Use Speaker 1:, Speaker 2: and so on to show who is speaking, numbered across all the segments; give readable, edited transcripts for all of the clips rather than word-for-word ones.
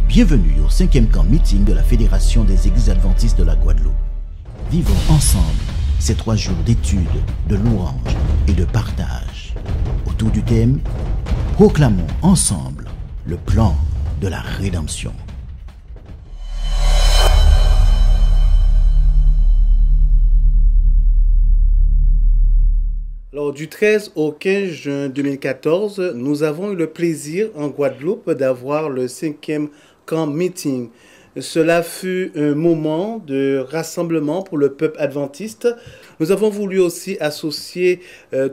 Speaker 1: Bienvenue au 5e camp meeting de la Fédération des Églises Adventistes de la Guadeloupe. Vivons ensemble ces 3 jours d'études, de louanges et de partage. Autour du thème, proclamons ensemble le plan de la rédemption.
Speaker 2: Alors, du 13 au 15 juin 2014, nous avons eu le plaisir en Guadeloupe d'avoir le 5e camp meeting. Cela fut un moment de rassemblement pour le peuple adventiste. Nous avons voulu aussi associer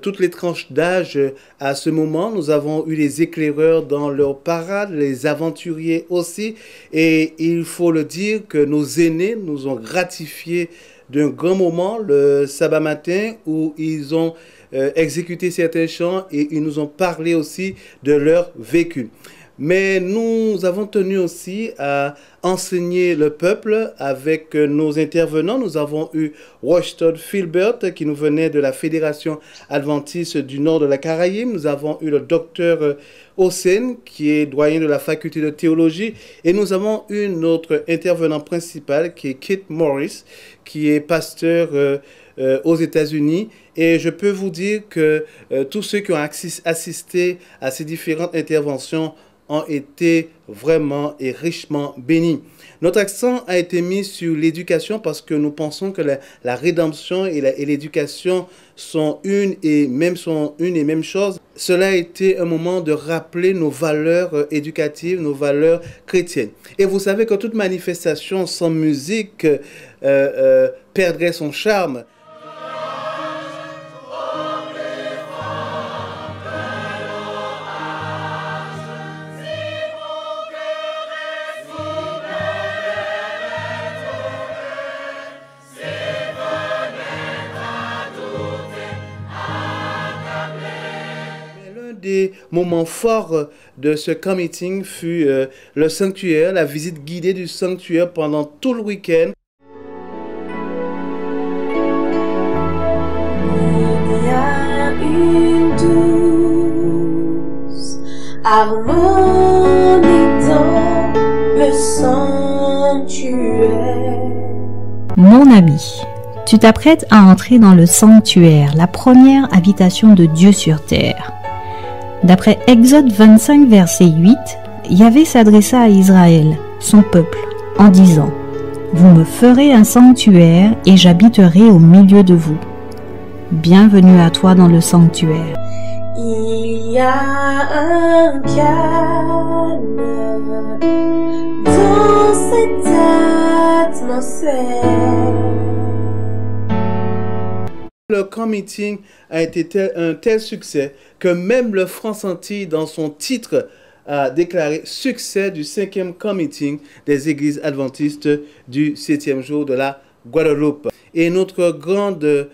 Speaker 2: toutes les tranches d'âge à ce moment. Nous avons eu les éclaireurs dans leur parade, les aventuriers aussi. Et il faut le dire que nos aînés nous ont gratifié d'un grand moment le sabbat matin où ils ont exécuté certains chants et ils nous ont parlé aussi de leur vécu. Mais nous avons tenu aussi à enseigner le peuple avec nos intervenants. Nous avons eu Washington Philbert qui nous venait de la Fédération Adventiste du Nord de la Caraïbe. Nous avons eu le docteur Hossein qui est doyen de la faculté de théologie. Et nous avons eu notre intervenant principal qui est Kit Morris qui est pasteur aux États-Unis. Et je peux vous dire que tous ceux qui ont assisté à ces différentes interventions ont été vraiment et richement bénis. Notre accent a été mis sur l'éducation parce que nous pensons que la rédemption et l'éducation sont une et même chose. Cela a été un moment de rappeler nos valeurs éducatives, nos valeurs chrétiennes. Et vous savez que toute manifestation sans musique perdrait son charme. Des moments forts de ce camp meeting fut le sanctuaire, la visite guidée du sanctuaire pendant tout le week-end.
Speaker 3: Il y a une douce harmonie dans le sanctuaire.
Speaker 4: Mon ami, tu t'apprêtes à entrer dans le sanctuaire, la première habitation de Dieu sur terre. D'après Exode 25, verset 8, Yahvé s'adressa à Israël, son peuple, en disant « Vous me ferez un sanctuaire et j'habiterai au milieu de vous. Bienvenue à toi dans le sanctuaire. »
Speaker 3: Il y a un calme dans cette atmosphère.
Speaker 2: Le camp meeting a été un tel succès que même le France-Antilles, dans son titre, a déclaré succès du 5e camp meeting des Églises Adventistes du 7e jour de la Guadeloupe. Et notre grande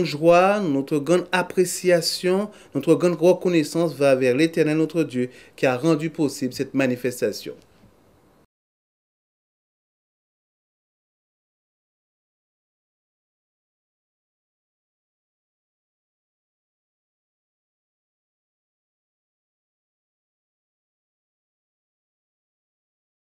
Speaker 2: joie, notre grande appréciation, notre grande reconnaissance va vers l'Éternel notre Dieu qui a rendu possible cette manifestation.